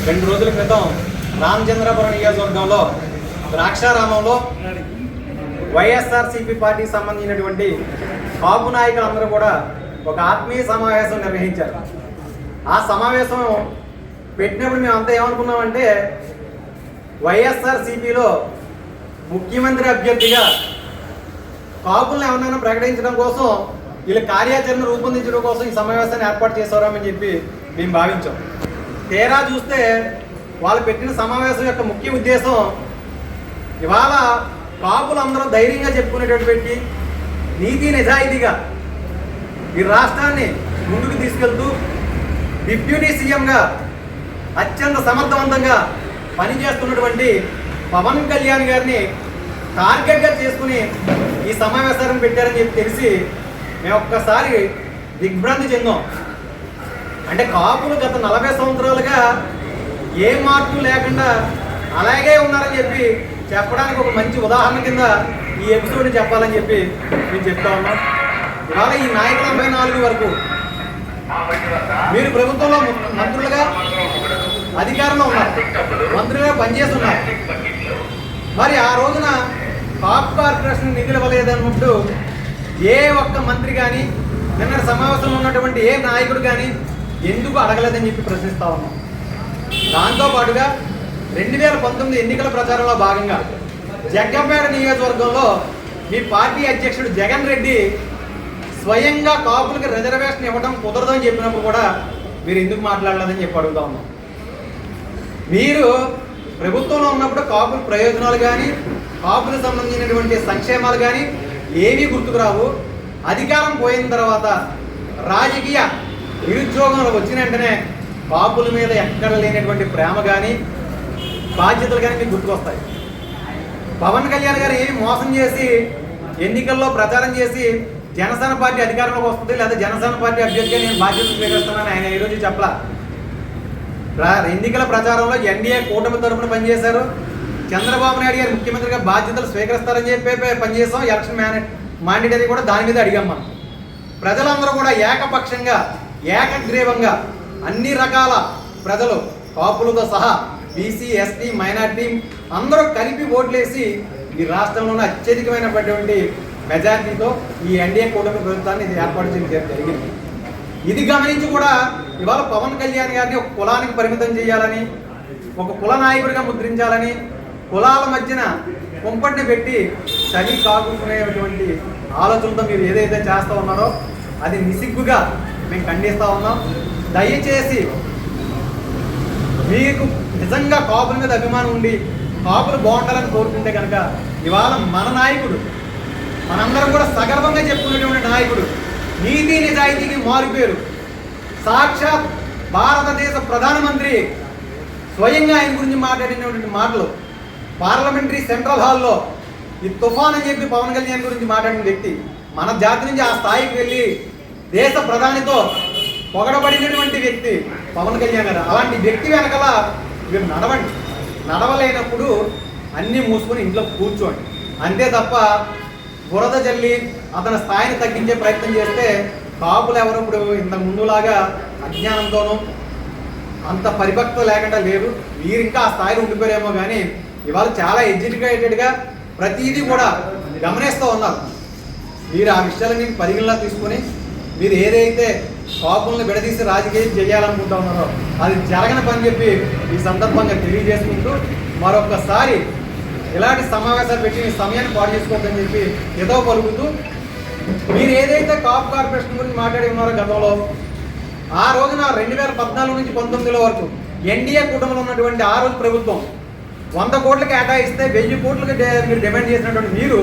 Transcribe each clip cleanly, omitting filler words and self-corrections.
2 రోజుల క్రితం రామచంద్రపురం నియోజకవర్గంలో ద్రాక్షారామంలో వైఎస్ఆర్సీపీ పార్టీకి సంబంధించినటువంటి కాపు నాయకులందరూ కూడా ఒక ఆత్మీయ సమావేశం నిర్వహించారు. ఆ సమావేశం పెట్టినప్పుడు మేము అంతా ఏమనుకున్నామంటే వైఎస్ఆర్సీపీలో ముఖ్యమంత్రి అభ్యర్థిగా కాపులను ఎవరైనా ప్రకటించడం కోసం వీళ్ళ కార్యాచరణ రూపొందించడం కోసం ఈ సమావేశాన్ని ఏర్పాటు చేశారని చెప్పి మేము భావించాం. తీరా చూస్తే వాళ్ళు పెట్టిన సమావేశం యొక్క ముఖ్య ఉద్దేశం ఇవాళ కాపులందరూ ధైర్యంగా చెప్పుకునేటటువంటి నీతి నిజాయితీగా ఈ రాష్ట్రాన్ని ముందుకు తీసుకెళ్తూ డిప్యూటీ సీఎంగా అత్యంత సమర్థవంతంగా పనిచేస్తున్నటువంటి పవన్ కళ్యాణ్ గారిని టార్గెట్గా చేసుకుని ఈ సమావేశాన్ని పెట్టారని చెప్పి తెలిసి మేము ఒక్కసారి దిగ్భ్రాంతి చెందాం. అంటే కాపులు గత 40 సంవత్సరాలుగా ఏ మార్పు లేకుండా అలాగే ఉన్నారని చెప్పి చెప్పడానికి ఒక మంచి ఉదాహరణ కింద ఈ ఎపిసోడ్ని చెప్పాలని చెప్పి మేము చెప్తా ఉన్నాం. ఇవాళ ఈ నాయకుల 84 వరకు మీరు ప్రభుత్వంలో మంత్రులుగా అధికారంలో ఉన్నారు, మంత్రులుగా పనిచేసి ఉన్నారు. మరి ఆ రోజున కాపు కార్పొరేషన్ నిధులు ఇవ్వలేదన్నట్టు ఏ ఒక్క మంత్రి కానీ నిన్న సమావేశంలో ఉన్నటువంటి ఏ నాయకుడు కానీ ఎందుకు అడగలేదని చెప్పి ప్రశ్నిస్తా ఉన్నాం. దాంతోపాటుగా 2019 ఎన్నికల ప్రచారంలో భాగంగా జగ్గంపేట నియోజకవర్గంలో మీ పార్టీ అధ్యక్షుడు జగన్ రెడ్డి స్వయంగా కాపులకి రిజర్వేషన్ ఇవ్వడం కుదరదని చెప్పినప్పుడు కూడా మీరు ఎందుకు మాట్లాడలేదని చెప్పి అడుగుతా ఉన్నాం. మీరు ప్రభుత్వంలో ఉన్నప్పుడు కాపుల ప్రయోజనాలు కానీ కాపులకు సంబంధించినటువంటి సంక్షేమాలు కానీ ఏమీ గుర్తుకు రావు. అధికారం పోయిన తర్వాత రాజకీయ నిరుద్యోగంలో వచ్చిన వెంటనే కాపుల మీద ఎక్కడ లేనటువంటి ప్రేమ కానీ బాధ్యతలు కానీ మీకు గుర్తుకొస్తాయి. పవన్ కళ్యాణ్ గారు ఏమి మోసం చేసి ఎన్నికల్లో ప్రచారం చేసి జనసేన పార్టీ అధికారంలోకి వస్తుంది లేదా జనసేన పార్టీ అభ్యర్థిగా నేను బాధ్యతలు స్వీకరిస్తున్నాను ఆయన ఈరోజు చెప్పలా. ఎన్నికల ప్రచారంలో ఎన్డీఏ కూటమి తరఫున పనిచేశారు. చంద్రబాబు నాయుడు గారు ముఖ్యమంత్రిగా బాధ్యతలు స్వీకరిస్తారని చెప్పి పనిచేసాం. ఎలక్షన్ మాండేటరీ కూడా దాని మీద అడిగాం. మనం ప్రజలందరూ కూడా ఏకపక్షంగా ఏకగ్రీవంగా అన్ని రకాల ప్రజలు కాపులతో సహా బీసీ ఎస్టీ మైనార్టీ అందరూ కలిపి ఓట్లేసి ఈ రాష్ట్రంలోనే అత్యధికమైనటువంటి మెజార్టీతో ఈ ఎన్డీఏ కూటమి ప్రభుత్వాన్ని ఇది ఏర్పాటు చేయడం జరిగింది. ఇది గమనించి కూడా ఇవాళ పవన్ కళ్యాణ్ గారిని ఒక కులానికి పరిమితం చేయాలని, ఒక కుల నాయకుడిగా ముద్రించాలని, కులాల మధ్యన కుంపటిని పెట్టి చలి కాకునేటువంటి ఆలోచనతో మీరు ఏదైతే చేస్తూ ఉన్నారో అది నిసిగ్గుగా మేము ఖండిస్తూ ఉన్నాం. దయచేసి మీకు నిజంగా కాపుల మీద అభిమానం ఉండి కాపులు బాగుండాలని కోరుకుంటే కనుక ఇవాళ మన నాయకుడు మనందరం కూడా సగర్వంగా చెప్పుకునేటువంటి నాయకుడు, నీతి నిజాయితీకి మారుపేరు, సాక్షాత్ భారతదేశ ప్రధానమంత్రి స్వయంగా ఆయన గురించి మాట్లాడినటువంటి మాటలు పార్లమెంటరీ సెంట్రల్ హాల్లో ఈ తుఫాన్ అని చెప్పి పవన్ కళ్యాణ్ గురించి మాట్లాడిన వ్యక్తి మన జాతి నుంచి ఆ స్థాయికి వెళ్ళి దేశ ప్రధానితో పొగడబడినటువంటి వ్యక్తి పవన్ కళ్యాణ్ గారు. అలాంటి వ్యక్తి వెనకాల మీరు నడవలేనప్పుడు అన్నీ మూసుకొని ఇంట్లో కూర్చోండి. అంతే తప్ప బురద జల్లి అతని స్థాయిని తగ్గించే ప్రయత్నం చేస్తే కాపులు ఎవరు ఇప్పుడు ఇంతకు ముందులాగా అజ్ఞానంతోనూ అంత పరిపక్వత లేకుండా లేరు. మీరు ఇంకా ఆ స్థాయిలో ఉండిపోయారేమో కానీ ఇవాళ చాలా ఎడ్యుకేటెడ్గా ప్రతిదీ కూడా గమనిస్తూ ఉన్నారు. మీరు ఆ విషయాలని పరిగణలో తీసుకొని మీరు ఏదైతే కాపులను విడదీసి రాజకీయం చేయాలనుకుంటా ఉన్నారో అది జరగని పని చెప్పి ఈ సందర్భంగా తెలియజేసుకుంటూ మరొకసారి ఇలాంటి సమావేశాలు పెట్టి ఈ సమయాన్ని పాడు చేసుకోవద్దని చెప్పి ఏదో పలుకుతూ మీరు ఏదైతే కాపు కార్పొరేషన్ గురించి మాట్లాడి ఉన్నారో గతంలో ఆ రోజున 2014 నుంచి 19 వరకు ఎన్డీఏ కూటమిలో ఉన్నటువంటి ఆ రోజు ప్రభుత్వం 100 కోట్లు కేటాయిస్తే 1000 కోట్లకి మీరు డిమాండ్ చేసినటువంటి మీరు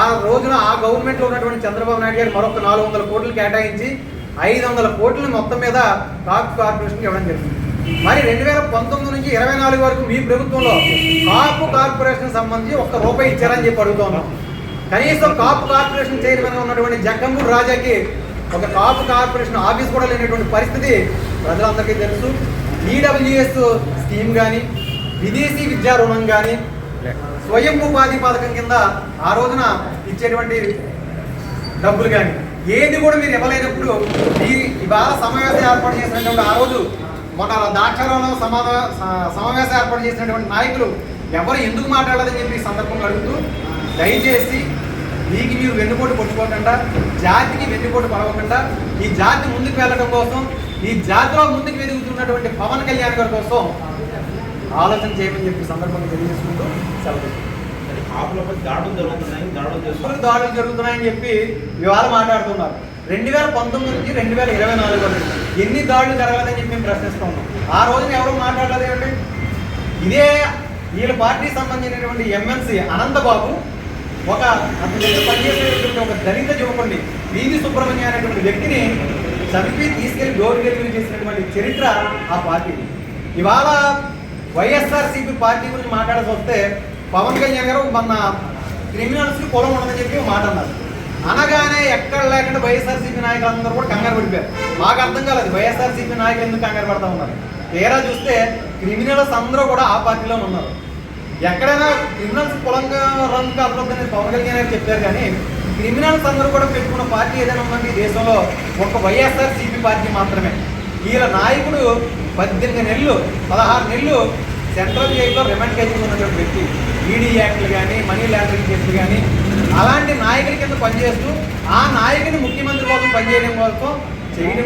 ఆ రోజున ఆ గవర్నమెంట్లో ఉన్నటువంటి చంద్రబాబు నాయుడు గారు మరొక 400 కోట్లు కేటాయించి 500 కోట్ల మొత్తం మీద కాపు కార్పొరేషన్కి ఇవ్వడం జరిగింది. మరి 2019 నుంచి 24 వరకు మీ ప్రభుత్వంలో కాపు కార్పొరేషన్ సంబంధించి ₹1 ఇచ్చారని చెప్పి అడుగుతున్నాం. కనీసం కాపు కార్పొరేషన్ చైర్మన్గా ఉన్నటువంటి జగ్గంపూడి రాజాకి ఒక కాపు కార్పొరేషన్ ఆఫీస్ కూడా లేనటువంటి పరిస్థితి ప్రజలందరికీ తెలుసు. ఈడబ్ల్యూఎస్ స్కీమ్ కానీ విదేశీ విద్యా రుణం కానీ స్వయం ఉపాధి పథకం కింద ఆ రోజున ఇచ్చేటువంటి డబ్బులు కానీ ఏది కూడా మీరు ఇవ్వలేనప్పుడు ఈ ఇవాళ సమావేశం ఏర్పాటు చేసినటువంటి ఆ రోజు మొన్న దాక్షారంలో సమావేశం ఏర్పాటు చేసినటువంటి నాయకులు ఎవరు ఎందుకు మాట్లాడాలని చెప్పి ఈ సందర్భంగా అడుగుతూ దయచేసి మీకు మీరు వెన్నుపోటు కొట్టుకోకుండా, జాతికి వెన్నుపోటు పడవకుండా, ఈ జాతి ముందుకు వెళ్ళడం కోసం, ఈ జాతిలో ముందుకు వెతుకుతున్నటువంటి పవన్ కళ్యాణ్ గారి కోసం ఆలోచన చేయమని చెప్పి సందర్భంగా తెలియజేసుకుంటూ సెలవు. దాడులు జరుగుతున్నాయని చెప్పి ఇవాళ మాట్లాడుతున్నారు. 2019 నుంచి 2024 వరకు ఎన్ని దాడులు జరగలేదని చెప్పి మేము ప్రశ్నిస్తూ ఉన్నాం. ఆ రోజున ఎవరు మాట్లాడలేదు ఏమండి? ఇదే వీళ్ళ పార్టీకి సంబంధించినటువంటి ఎమ్మెల్సీ అనంతబాబు ఒక అతని పనిచేసేటువంటి ఒక దళిత యువకుడిని వీధి సుబ్రహ్మణ్య అనేటువంటి వ్యక్తిని చదివి తీసుకెళ్లి డోర్ డెలివరీ చేసినటువంటి చరిత్ర ఆ పార్టీ. ఇవాళ వైఎస్ఆర్సీపీ పార్టీ గురించి మాట్లాడాల్సి వస్తే పవన్ కళ్యాణ్ గారు మన క్రిమినల్స్కి పొలం ఉండదని చెప్పి మాట అన్నారు. అనగానే ఎక్కడ లేకుండా వైఎస్ఆర్సీపీ నాయకులు అందరూ కూడా కంగారు పడిపోయారు. మాకు అర్థం కాలేదు వైఎస్ఆర్సీపీ నాయకులు ఎందుకు కంగారు పడతా ఉన్నారు. తీరా చూస్తే క్రిమినల్స్ అందరూ కూడా ఆ పార్టీలో ఉన్నారు. ఎక్కడైనా క్రిమినల్స్ పొలంగా రంగు అభివృద్ధి పవన్ కళ్యాణ్ గారు చెప్పారు, కానీ క్రిమినల్స్ అందరూ కూడా పెట్టుకున్న పార్టీ ఏదైనా ఉందండి ఈ దేశంలో ఒక వైఎస్ఆర్సీపీ పార్టీ మాత్రమే. వీళ్ళ నాయకుడు 18 నెలలు 16 నెలలు సెంట్రల్ జైల్లో రిమాండ్ కేసులు ఉన్నటువంటి వ్యక్తి. ఈడీ యాక్ట్లు కానీ, మనీ లాండరింగ్ కేసులు కానీ, అలాంటి నాయకుడి కింద పనిచేస్తూ ఆ నాయకుని ముఖ్యమంత్రి కోసం పనిచేయడం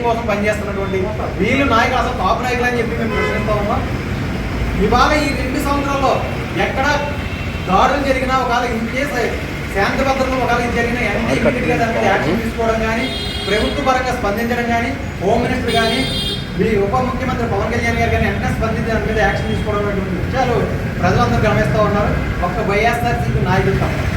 కోసం పనిచేస్తున్నటువంటి వీళ్ళు నాయకులు అసలు టాప్ నాయకులు అని చెప్పి మేము ప్రశ్నిస్తా ఉన్నాం. ఇవాళ ఈ 2 సంవత్సరాల్లో ఎక్కడ దాడులు జరిగినా, ఒకవేళ ఇన్కేస్ శాంతి భద్రతలు ఒకవేళ జరిగిన ఇమీడియట్గా దాని మీద యాక్షన్ తీసుకోవడం కానీ, ప్రభుత్వ పరంగా స్పందించడం కానీ, హోమ్ మినిస్టర్ కానీ, మీ ఉప ముఖ్యమంత్రి పవన్ కళ్యాణ్ గారు కానీ వెంటనే స్పందించి దాని మీద యాక్షన్ తీసుకోవడం అనేటువంటి విషయాలు ప్రజలందరూ గమనిస్తూ ఉన్నారు. ఒక్క వైఎస్ఆర్సీపీ నాయకులు తప్ప.